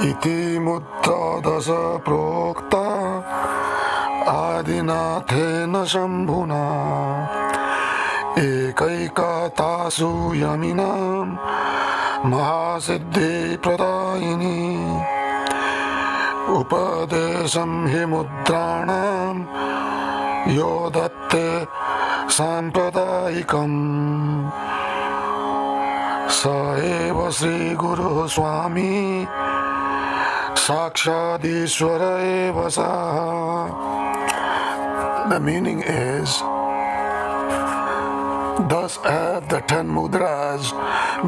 इति मुद्रादश प्रोक्ता आदिनाथेन शम्भुना एकैका तासु यमिनां महासिद्धिप्रदायिनी उपदेशं हि मुद्राणां यो दत्ते साम्प्रदायिकम् स एव श्रीगुरुः स्वामी साक्षादीश्वर एव सः. The meaning is, thus have the 10 mudras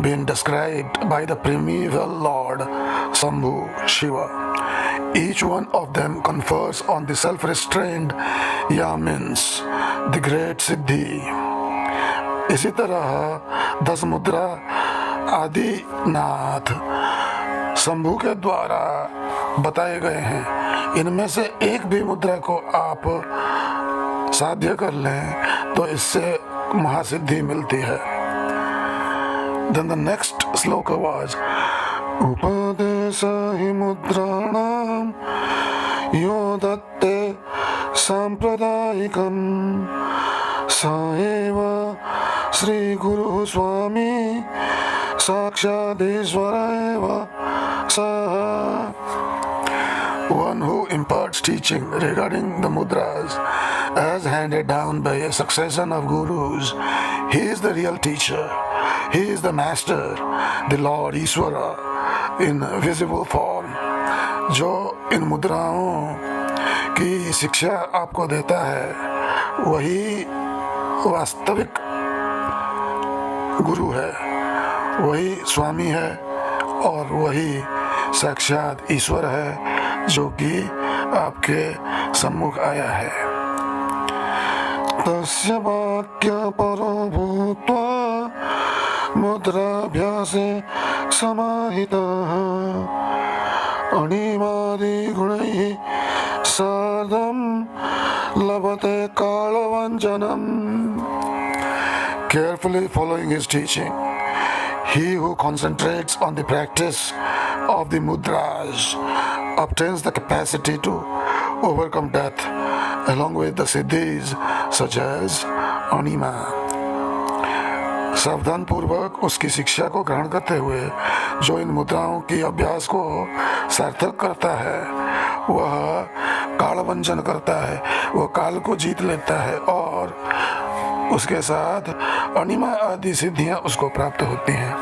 been described by the primeval Lord Sambhu Shiva. Each one of them confers on the self-restrained Yamins the great Siddhi. इसी तरह 10 मुद्रा आदिनाथ शंभु के द्वारा बताए गए हैं. इनमें से एक भी मुद्रा को आप साध्य कर लें तो इससे महासिद्धि मिलती है. Then the next sloka was Upadesa hi mudranam yo datte sampradayikam sa eva Sri Guru Swami Sakshadishvara eva saha. One who imparts teaching regarding the mudras as handed down by a succession of gurus, he is the real teacher. He is the master, the Lord Ishvara in visible form. जो इन मुद्राओं की शिक्षा आपको देता है वही वास्तविक गुरु है, वही स्वामी है और वही साक्षात ईश्वर है जो कि आपके सम्मुख आया है. तस्य वाक्य परो भूत्वा मुद्राभ्यासे समाहितः अणिमादि गुणैः सार्धं लभते कालवञ्चनम्. Carefully following his teaching, he who concentrates on the practice of the mudras obtains the capacity to overcome death along with the siddhis such as anima. सावधान पूर्वक उसकी शिक्षा को ग्रहण करते हुए जो इन मुद्राओं की अभ्यास को सार्थक करता है वह कालवंचन करता है, वह काल को जीत लेता है और उसके साथ अनिमा आदि सिद्धियां उसको प्राप्त होती हैं.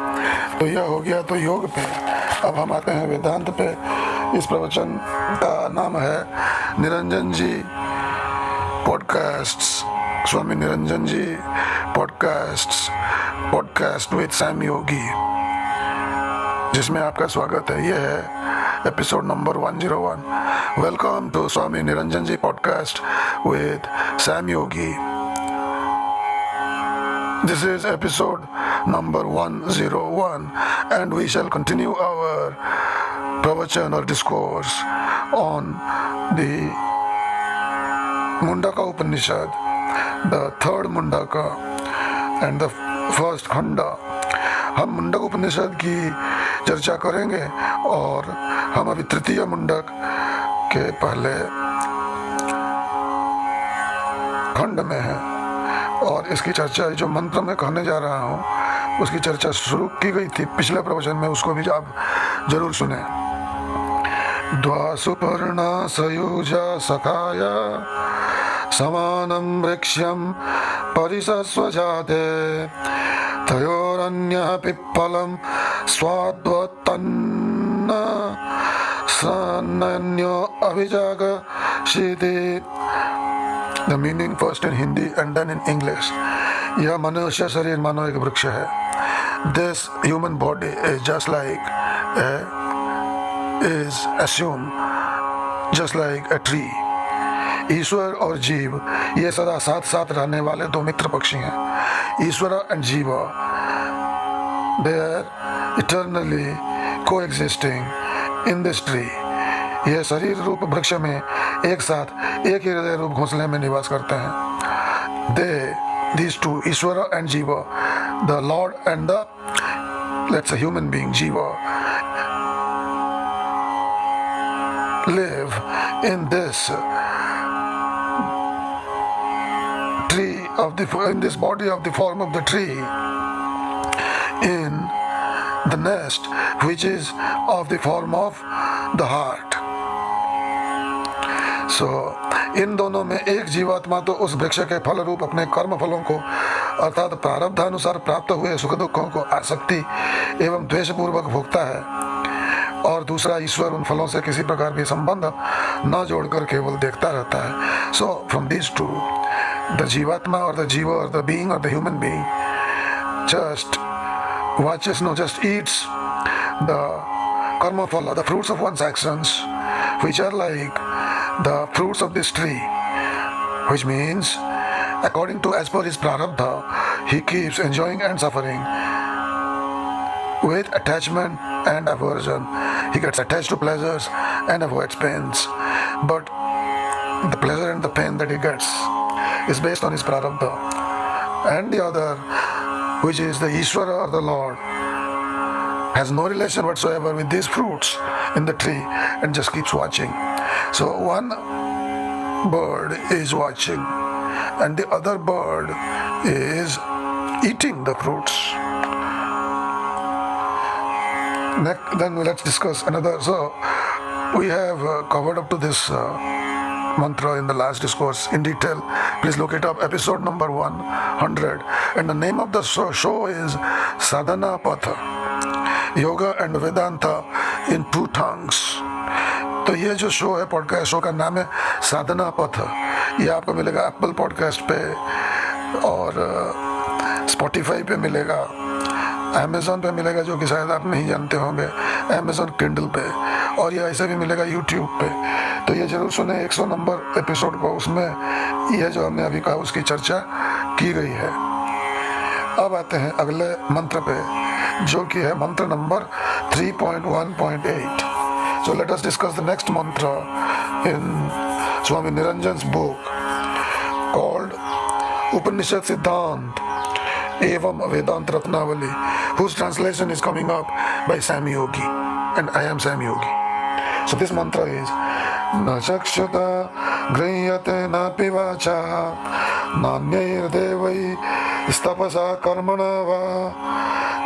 तो यह हो गया तो योग पे. अब हम आते हैं वेदांत पे. इस प्रवचन का नाम है Niranjan ji podcasts, Swami Niranjan ji podcast with Sam Yogi, जिसमें आपका स्वागत है. यह है episode number 101. Welcome to Swami Niranjan ji podcast with Sam Yogi. This is episode number 101 and we shall continue our pravachan or discourse on the Mundaka Upanishad, the third Mundaka and the first Khanda. हम मुंडक उपनिषद की चर्चा करेंगे और हम अभी तृतीय मुंडक के पहले खंड में हैं और इसकी चर्चा जो मंत्र में कहने जा रहा हूँ उसकी चर्चा शुरू की गई थी पिछले प्रवचन में, उसको भी आप जरूर सुने. द्वासुपर्णा सयुजा सखाया समानं वृक्ष्यं परिसस्वजाते तयोरन्यः पिप्पलं स्वाद्वत्तन्न सन्नन्यो अभिजागशीति. The meaning first in Hindi and then in English. यह मनुष्य शरीर मानो एक वृक्ष है. This human body is just like is assumed just like a tree. ईश्वर और जीव ये सदा साथ साथ रहने वाले दो मित्र पक्षी हैं. ईश्वर एंड जीव, they are eternally coexisting in this tree. यह शरीर रूप वृक्ष में एक साथ एक ही हृदय रूप घोंसले में निवास करते हैं. These two, Ishvara and Jiva, the Lord and the, let's say, human being, Jiva, live in this tree of the in this body of the form of the tree, in the nest which is of the form of the heart. So इन दोनों में एक जीवात्मा तो उस वृक्ष के फल रूप अपने कर्म फलों को अर्थात प्रारब्धानुसार प्राप्त हुए सुख दुखों को आसक्ति एवं द्वेष पूर्वक भोगता है, और दूसरा ईश्वर उन फलों से किसी प्रकार भी संबंध न जोड़कर केवल देखता रहता है. So from this to, the jivatma और द जीव और द बीइंग और the human being just watches, no, just eats the karma phala, the fruits of one's actions, which are like the fruits of this tree, which means according to as per his prarabdha, he keeps enjoying and suffering with attachment and aversion. He gets attached to pleasures and avoids pains, but the pleasure and the pain that he gets is based on his prarabdha. And the other, which is the Ishvara or the Lord, has no relation whatsoever with these fruits in the tree and just keeps watching. So one bird is watching and the other bird is eating the fruits. Then let's discuss another. So we have covered up to this mantra in the last discourse in detail. Please look it up, episode number 100. And the name of the show is Sadhana Patha, Yoga and Vedanta in 2 tongues. तो ये जो show है, podcast show का नाम है साधना पथ. ये आपको मिलेगा एप्पल पॉडकास्ट पे और स्पॉटिफाई पे मिलेगा, अमेज़ॉन पे मिलेगा जो कि शायद आप नहीं जानते होंगे, अमेज़ॉन किंडल पे, और ये ऐसे भी मिलेगा यूट्यूब पे. तो ये जरूर सुने 100 नंबर एपिसोड को, उसमें यह जो हमने अभी कहा उसकी चर्चा की गई है. अब आते हैं अगले मंत्र पे, जो कि है मंत्र number 3.1.8. So let us discuss the next mantra in Swami Niranjan's book called Upanishad Siddhant Evam Vedant Ratnavali, whose translation is coming up by Sam Yogi, and I am Sam Yogi. So this mantra is Na chakshata griyate na pivacha nanyayir devai stapasa karmana va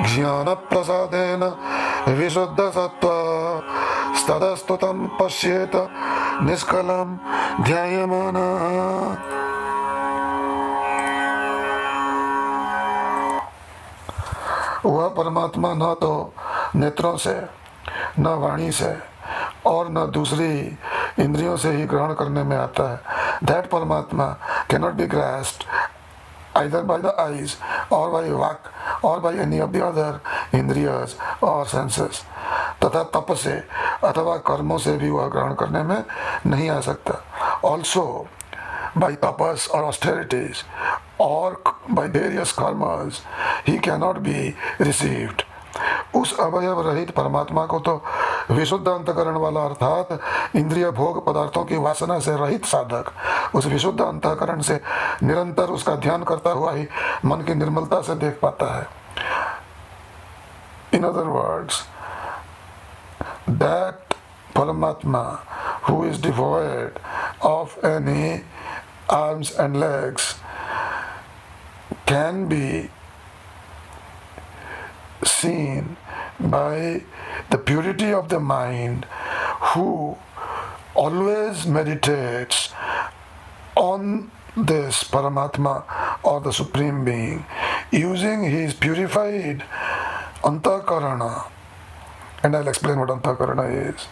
jnana prasadena vishuddha sattva stadastutam pashyeta niskalam dhyayamana. वह परमात्मा न तो नेत्रों से, न वाणी से और न दूसरी इंद्रियों से ही ग्रहण करने में आता है. That परमात्मा cannot be grasped either by the eyes or by vak or by any of the other इंद्रियस और senses. तथा तप से अथवा कर्मों से भी वह ग्रहण करने में नहीं आ सकता. Also by tapas or austerities or by various karmas he cannot be received. उस अवयव रहित परमात्मा को तो विशुद्ध अंतकरण वाला अर्थात इंद्रिय भोग पदार्थों की वासना से रहित साधक उस विशुद्ध अंतकरण से निरंतर उसका ध्यान करता हुआ ही मन की निर्मलता से देख पाता है. In other words, that Paramatma who is devoid of any arms and legs can be seen by the purity of the mind who always meditates on this Paramatma or the Supreme Being using his purified Antakarana, and I'll explain what Antakarana is,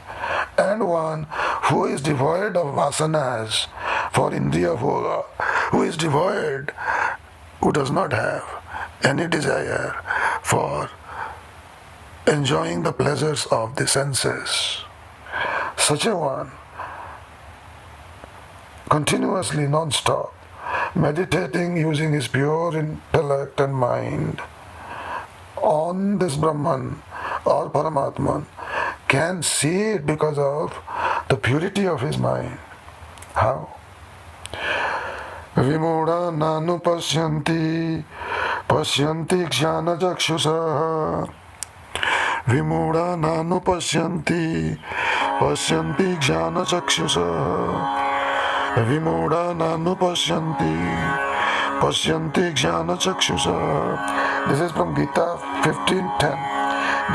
and one who is devoid of vasanas for Indriya Bhoga, who is devoid, who does not have any desire for enjoying the pleasures of the senses. Such a one, continuously non-stop, meditating using his pure intellect and mind on this Brahman or Paramatman, can see it because of the purity of his mind. How? Vimudha nanu pasyanti jnana chakshusah विमूढ़ा नानुपश्यन्ति पश्यन्ति ज्ञानचक्षुषा विमूढ़ा नानुपश्यन्ति पश्यन्ति ज्ञानचक्षुषा. This is from Gita 15:10.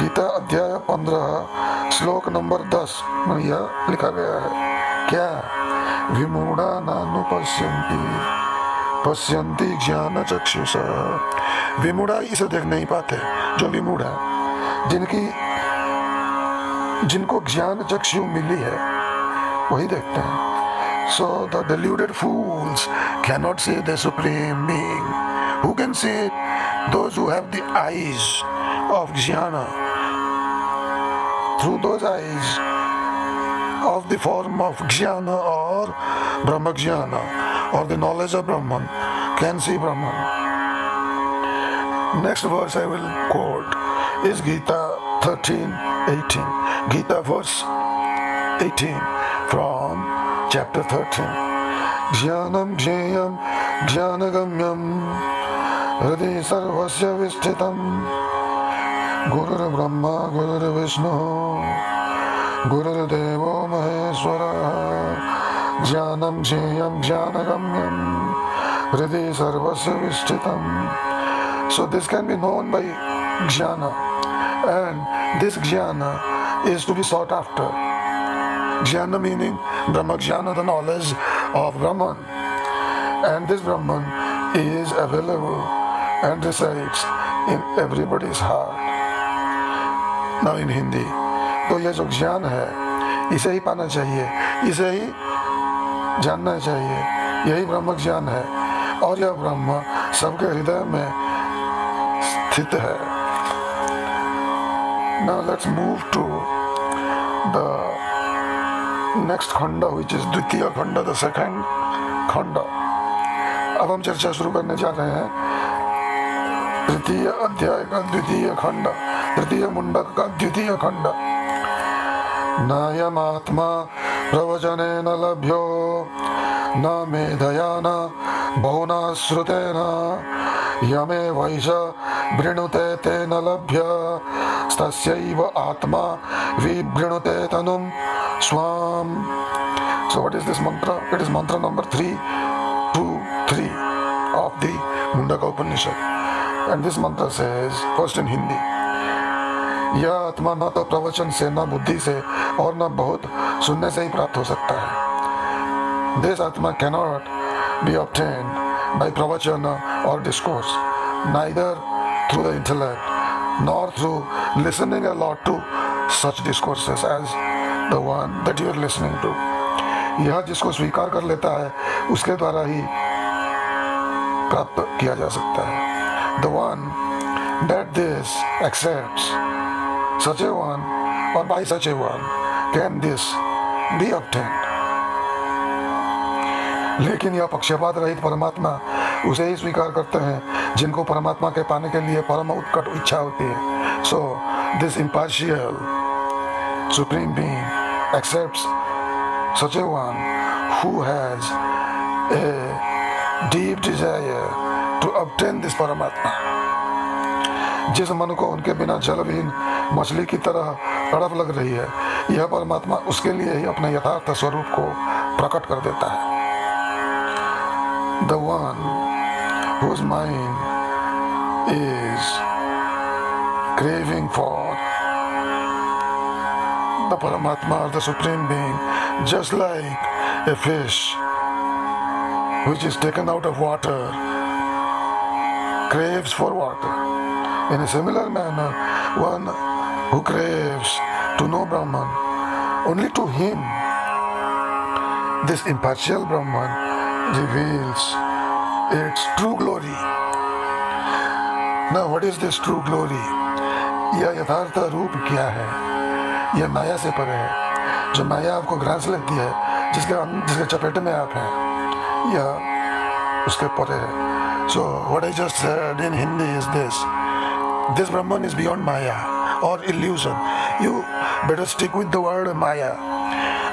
Gita अध्याय 15 श्लोक number 10 में यह लिखा गया है. क्या? विमूढ़ा नानुपश्यन्ति पश्यन्ति ज्ञानचक्षुषा. विमूढ़ा इसे देख नहीं पाते. जो विमूढ़ है, जिनको ज्ञान चक्षु मिली है, वही देखते हैं. So the deluded fools cannot see the supreme being. Who can see it? Those who have the eyes of jnana. Through those eyes of the form of jnana or brahma jnana or the knowledge of Brahman can see Brahman. Next verse I will quote is Gita 13:18. Gita verse 18 from chapter 13. Jnanam jneyam jnanagamyam hridhi sarvasya vishtitam gurur brahma gurur vishnu gurur devo maheshwara jnanam jneyam jnanagamyam hridhi sarvasya vishtitam. So this can be known by jnana, and this jnana is to be sought after. Jnana meaning Brahma Jnana, the knowledge of Brahman. And this Brahman is available and resides in everybody's heart. Now in Hindi, तो ये जो ज्ञान है, इसे ही पाना चाहिए, इसे ही जानना चाहिए. यही ब्रह्म ज्ञान है और यह ब्रह्म सबके हृदय में स्थित है. Now let's move to the next खंड, which is द्वितीय खंड, the second खंड. अब हम चर्चा शुरू करने जा रहे हैं तृतीय अध्याय का द्वितीय खंड, तृतीय मुंडक का द्वितीय खंड. नायमात्मा प्रवचनेन लभ्यो न मेधया न बहुना श्रुतेन यमे वैष वृणुते तेन लभ्य तस्यैव आत्मा विवृणुते तनुम Swam. So what is this mantra? It is mantra number 323 of the Mundaka Upanishad. And this mantra says, first in Hindi, यह आत्मा न तो प्रवचन से, न बुद्धि से और न बहुत सुनने से ही प्राप्त हो सकता है. This atma cannot be obtained by pravachana or discourse, neither through the intellect nor through listening a lot to such discourses as the one that you are listening to. यह जिसको स्वीकार कर लेता है उसके द्वारा ही प्राप्त किया जा सकता है. The one that this accepts, such a one or by such a one can this be obtained. लेकिन यह पक्षपात रहित परमात्मा उसे ही स्वीकार करते हैं जिनको परमात्मा के पाने के लिए परम उत्कट इच्छा होती है. So this impartial Supreme Being accepts such a one who has a deep desire to obtain this Paramatma. जिस मन को उनके बिना जलविहीन मछली की तरह तड़प लग रही है, यह परमात्मा उसके लिए ही अपने यथार्थ स्वरूप को प्रकट कर देता है. The one whose mind is craving for the Paramatma or the Supreme Being, just like a fish which is taken out of water craves for water. In a similar manner, one who craves to know Brahman, only to him this impartial Brahman reveals its true glory. Now what is this true glory? यह यथार्थ रूप क्या है? यह माया से परे है. जो माया आपको ग्रास लेती है, जिसके चपेटे में आप हैं, यह उसके परे है. So what I just said in Hindi is this Brahman is beyond Maya or illusion. You better stick with the word Maya.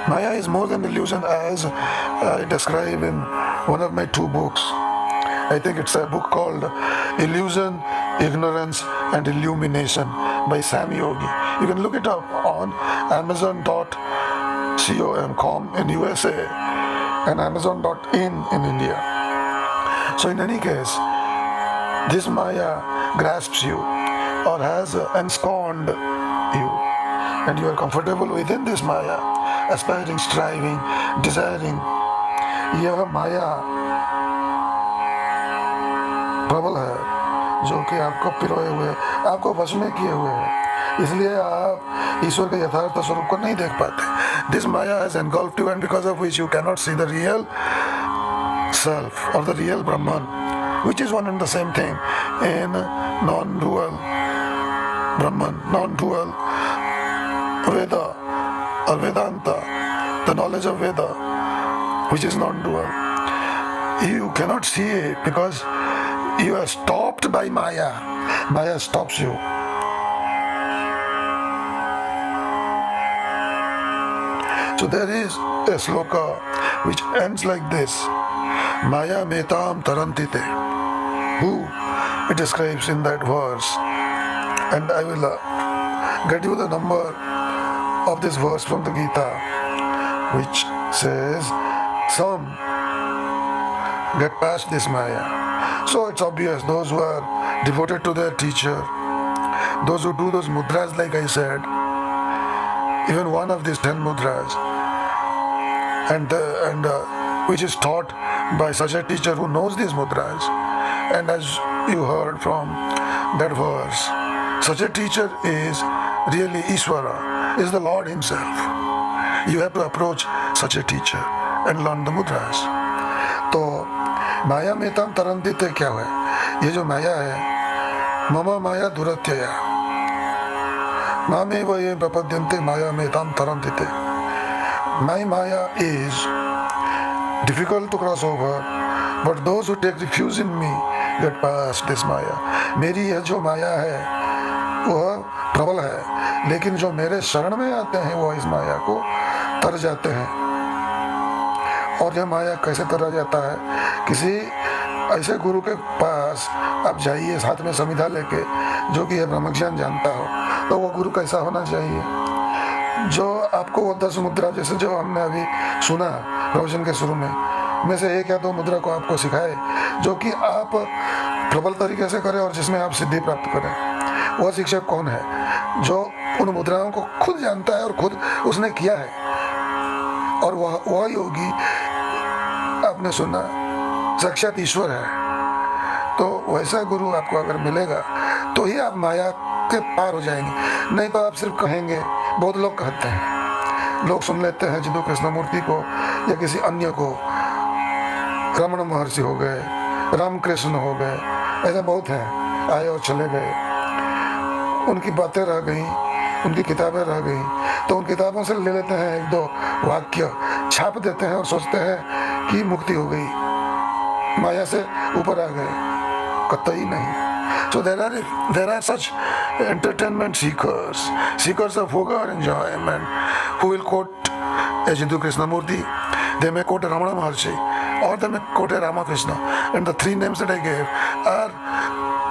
Maya is more than illusion, as I describe in one of my 2 books. I think it's a book called Illusion, Ignorance and Illumination by Sam Yogi. You can look it up on amazon.com in USA and amazon.in in India. So in any case, this Maya grasps you or has ensconced you, and you are comfortable within this Maya, aspiring, striving, desiring. यह माया प्रबल है जो कि आपको पिरोए हुए, आपको वश में किए हुए है, इसलिए आप ईश्वर के यथार्थ स्वरूप को नहीं देख पाते. This Maya has engulfed you, and because of which you cannot see the real self or the real Brahman, which is one and the same thing in non-dual Brahman, non-dual Veda or Vedanta, the knowledge of Veda, which is non-dual. You cannot see it because you are stopped by Maya. Maya stops you. So there is a sloka which ends like this: Maya metam tarantite. Who it describes in that verse, and I will get you the number of this verse from the Gita, which says some get past this Maya. So it's obvious, those who are devoted to their teacher, those who do those mudras like I said, even one of these 10 mudras, and which is taught by such a teacher who knows these mudras, and as you heard from that verse, such a teacher is really Ishvara, is the Lord himself. You have to approach such a teacher and learn the mudras. तो माया में तम तरंतित क्या है? ये जो माया है, mama माया दुरत्यया, मामे व ये प्रपद्यन्ते माया में तम तरंतित. My Maya is difficult to cross over, but those who take refuge in me get past this Maya. मेरी यह जो माया है वह प्रबल है, लेकिन जो मेरे शरण में आते हैं वो इस माया को तर जाते हैं. और यह माया कैसे तरा जाता है? किसी ऐसे गुरु के पास आप जाइए साथ में समिधा लेके, जो कि यह ब्रह्मज्ञान जानता हो. तो वो गुरु कैसा होना चाहिए? जो आपको वो 10 मुद्रा, जैसे जो हमने अभी सुना प्रवचन के शुरू में से 1 या 2 मुद्रा को आपको सिखाए, जो कि आप प्रबल तरीके से करें और जिसमें आप सिद्धि प्राप्त करें. वह शिक्षक कौन है? जो उन मुद्राओं को खुद जानता है और खुद उसने किया है. और वह योगी आपने सुना साक्षात ईश्वर है. तो वैसा गुरु आपको अगर मिलेगा तो ही आप माया के पार हो जाएंगे. नहीं तो आप सिर्फ कहेंगे, बहुत लोग कहते हैं, लोग सुन लेते हैं जिदु कृष्णमूर्ति को या किसी अन्य को, रमण महर्षि हो गए, रामकृष्ण हो गए, ऐसे बहुत हैं, आए और चले गए. उनकी बातें रह गई, उनकी किताबें रह गई, तो उन किताबों से ले लेते हैं 1-2 वाक्य, छाप देते हैं और सोचते हैं कि मुक्ति हो गई, माया से ऊपर आ गए. कतई नहीं. So there are such entertainment seekers of vulgar enjoyment, who will quote Jiddu Krishnamurti. They may quote Ramana Maharshi, or they may quote Ramakrishna, and the 3 names that I gave are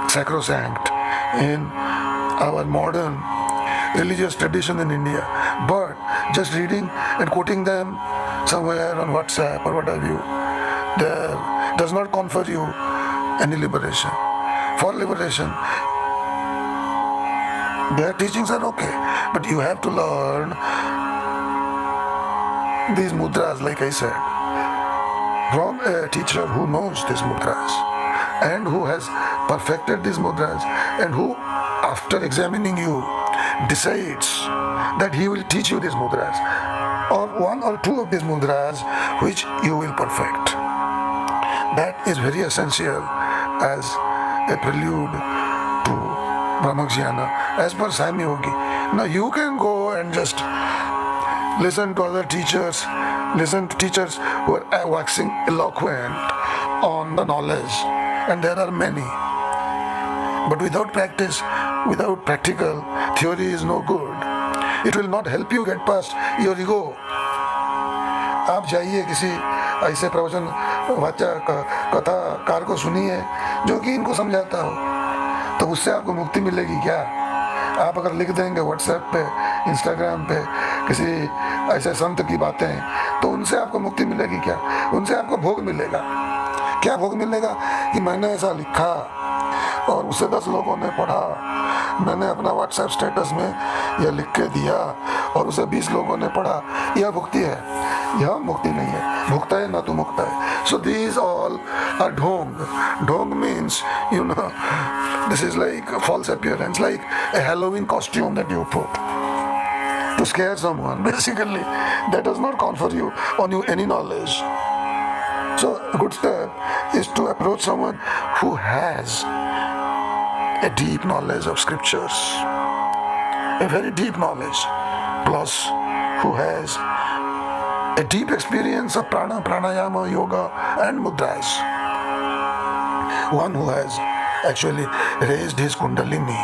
sacrosanct in our modern religious tradition in India. But just reading and quoting them somewhere on WhatsApp or what have you, there does not confer you any liberation. For liberation, their teachings are okay, but you have to learn these mudras, like I said, from a teacher who knows these mudras and who has perfected these mudras, and who, after examining you, decides that he will teach you these mudras, or 1 or 2 of these mudras which you will perfect. That is very essential as a prelude to Brahmajnana, as per Sam Yogi. Now you can go and just listen to other teachers, listen to teachers who are waxing eloquent on the knowledge, and there are many. But without practice, without practical, theory is no good. It will not help you get past your ego. आप जाइए किसी ऐसे प्रवचन वाचक कथाकार को सुनिए जो कि इनको समझाता हो, तो उससे आपको मुक्ति मिलेगी क्या? आप अगर लिख देंगे व्हाट्सएप पे, इंस्टाग्राम पे किसी ऐसे संत की बातें, तो उनसे आपको मुक्ति मिलेगी क्या? उनसे आपको भोग मिलेगा। क्या भोग मिलेगा? कि मैंने ऐसा लिखा और उसे 10 लोगों ने पढ़ा, मैंने अपना व्हाट्सएप स्टेटस में यह लिख के दिया और उसे 20 लोगों ने पढ़ा। यह भुक्ति है, यह मुक्ति नहीं है। भुक्ता है ना तो मुक्ता है। सो दीज ऑल आर ढोंग. ढोंग means, you know, this is like a false appearance, like a Halloween costume that you put to scare someone. Basically, that does not confer on you any knowledge. So a good step is to approach someone who has a deep knowledge of scriptures, a very deep knowledge, plus who has a deep experience of prana, pranayama, yoga and mudras. One who has actually raised his kundalini.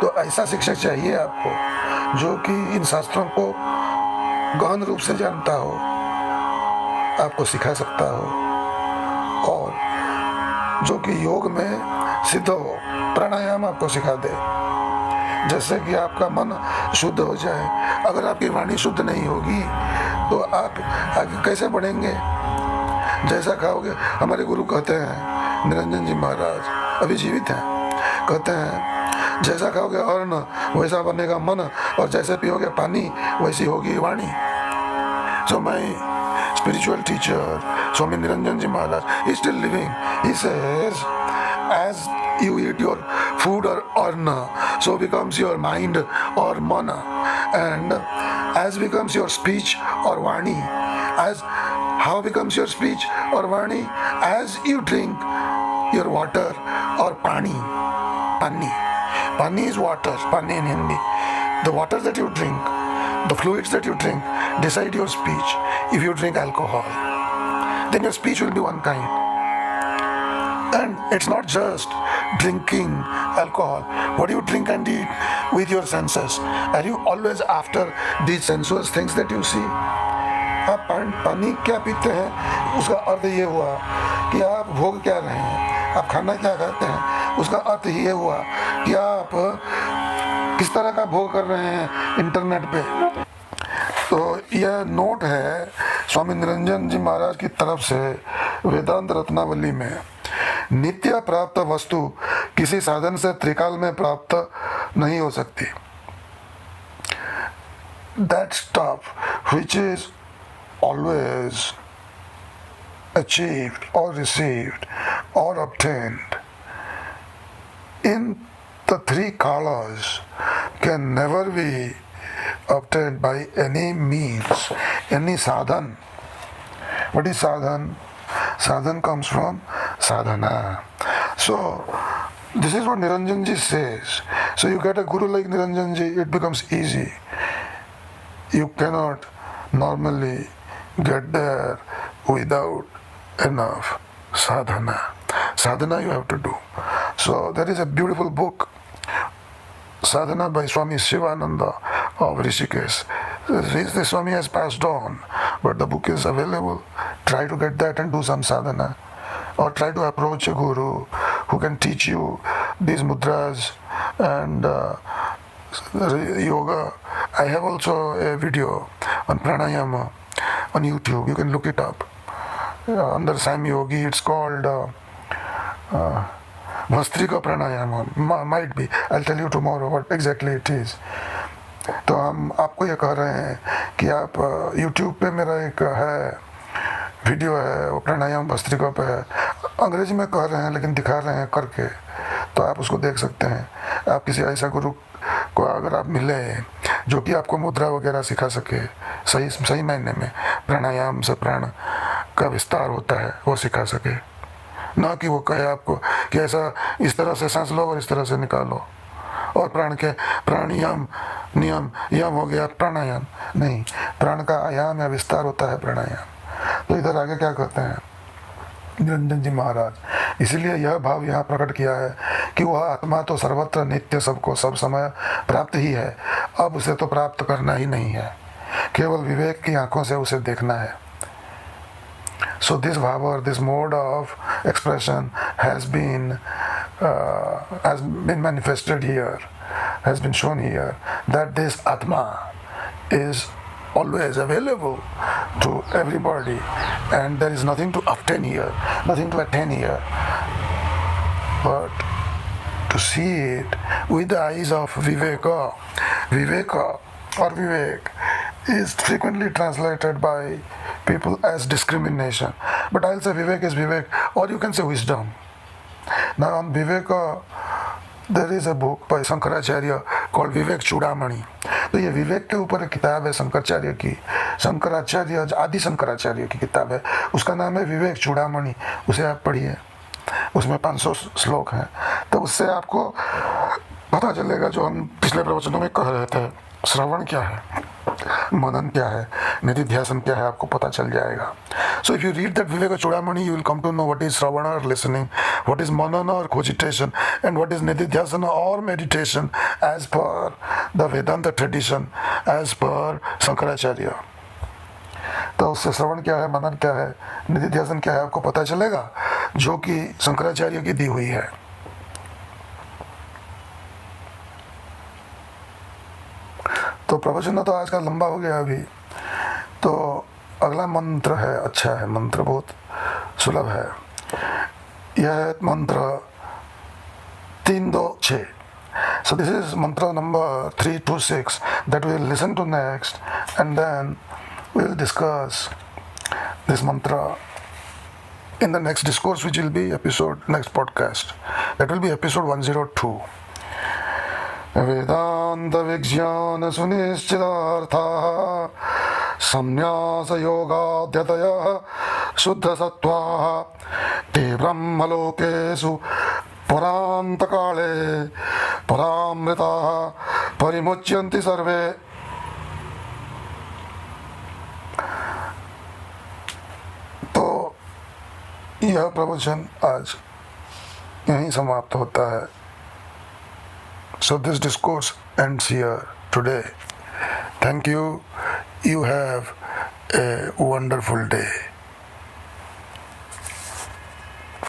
तो ऐसा शिक्षक चाहिए आपको जो कि इन शास्त्रों को गहन रूप से जानता हो, आपको सिखा सकता हो, और जो कि योग में सिद्ध हो, प्राणायाम आपको सिखा दे, जैसे कि आपका मन शुद्ध हो जाए। अगर आपकी वाणी शुद्ध नहीं होगी तो आप आगे कैसे बढ़ेंगे? जैसा खाओगे, हमारे गुरु कहते हैं, निरंजन जी महाराज अभी जीवित हैं, कहते हैं जैसा खाओगे अन्न वैसा बनेगा मन, और जैसे पियोगे पानी वैसी होगी वाणी। So my spiritual teacher, Swami Niranjan Ji Maharaj, is still living. He says, as you eat your food or arna, so becomes your mind or mana, and as becomes your speech or vani. As how becomes your speech or vani? As you drink your water or pani. Pani is water, pani in Hindi. The water that you drink, the fluids that you drink decide your speech. If you drink alcohol, then your speech will be one kind. And it's not just drinking alcohol. What you drink and eat with your senses. Are you always after these sensuous things that you see? आप पानी क्या पीते हैं, उसका अर्थ ये हुआ कि आप भोग क्या रहे हैं, आप खाना क्या खाते हैं, उसका अर्थ ये हुआ कि आप किस तरह का भोग कर रहे हैं इंटरनेट पे। तो यह नोट है स्वामी निरंजन जी महाराज की तरफ से वेदांत रत्नावली में। नित्य प्राप्त वस्तु किसी साधन से त्रिकाल में प्राप्त नहीं हो सकती। That stuff which is always achieved or received or obtained in the three kalas can never be obtained by any means, any sadhan. What is sadhan? Sadhan comes from sadhana. So this is what Niranjan Ji says. So you get a guru like Niranjan Ji, it becomes easy. You cannot normally get there without enough sadhana. Sadhana you have to do. So there is a beautiful book, Sadhana by Swami Shivananda of Rishikesh. The Swami has passed on, but the book is available. Try to get that and do some sadhana. Or try to approach a guru who can teach you these mudras and yoga. I have also a video on pranayama on YouTube. You can look it up. Under Sam Yogi, it's called Vastrika Pranayama. Might be. I'll tell you tomorrow what exactly it is. तो हम आपको ये कह रहे हैं कि आप YouTube पे मेरा एक है वीडियो है, वो प्राणायाम भस्त्रिका पे है, अंग्रेजी में कह रहे हैं लेकिन दिखा रहे हैं करके, तो आप उसको देख सकते हैं। आप किसी ऐसा गुरु को अगर आप मिले जो कि आपको मुद्रा वगैरह सिखा सके, सही मायने में प्राणायाम से प्राण का विस्तार होता है वो सिखा सके, ना कि वो कहे आपको कि ऐसा इस तरह से सांस लो और इस तरह से निकालो, और प्राण के प्राणायाम नियम यम हो गया प्राणायाम। नहीं, प्राण का आयाम या विस्तार होता है प्राणायाम। तो इधर आगे क्या कहते हैं निरंजन जी महाराज, इसलिए यह भाव यहाँ प्रकट किया है कि वह आत्मा तो सर्वत्र नित्य सबको सब समय प्राप्त ही है, अब उसे तो प्राप्त करना ही नहीं है, केवल विवेक की आंखों से उसे देखना है। So this bhava, this mode of expression has been manifested here has been shown here that this Atma is always available to everybody, and there is nothing to obtain here, nothing to attain here, but to see it with the eyes of Viveka. Viveka or Vivek is frequently translated by people as discrimination, but I'll say Vivek is Vivek, or you can say wisdom. Now on Viveka, there is a book by Shankaracharya called विवेक चूड़ामणि. तो ये विवेक के ऊपर एक किताब है शंकराचार्य की, शंकराचार्य आदि शंकराचार्य की किताब है, उसका नाम है विवेक चूड़ामणि. उसे आप पढ़िए, उसमें 500 श्लोक हैं. तो उससे आपको पता चलेगा जो हम पिछले प्रवचनों में कह रहे थे, श्रवण क्या है, मनन क्या है, निधिध्यासन क्या है, आपको पता चल जाएगा. So if you read that Viveka Chudamani, you will come to know what is Shravana or listening, what is Manana or cogitation, and what is Nididhyasana or meditation as per the Vedanta tradition, as per Shankaracharya. तो उससे श्रवण क्या है, मनन क्या है, निधिध्यासन क्या है, आपको पता चलेगा, जो कि शंकराचार्य की दी हुई है. तो प्रवचन तो आज का लंबा हो गया अभी. तो अगला मंत्र है, अच्छा है मंत्र, बहुत सुलभ है. यह है मंत्र 326. So this is mantra number 326 that we will listen to next, and then we will discuss this mantra in the next discourse, which will be next podcast. That will be episode 102. वेदांत विज्ञान सुनिश्चितार्थाः संन्यास योगाद्यतयः शुद्ध सत्त्वाः ते ब्रह्मलोकेषु पुरान्तकाले परामृताः परिमुच्यन्ति सर्वे. तो यह प्रवचन आज यहीं समाप्त होता है. So this discourse ends here today. Thank you. You have a wonderful day.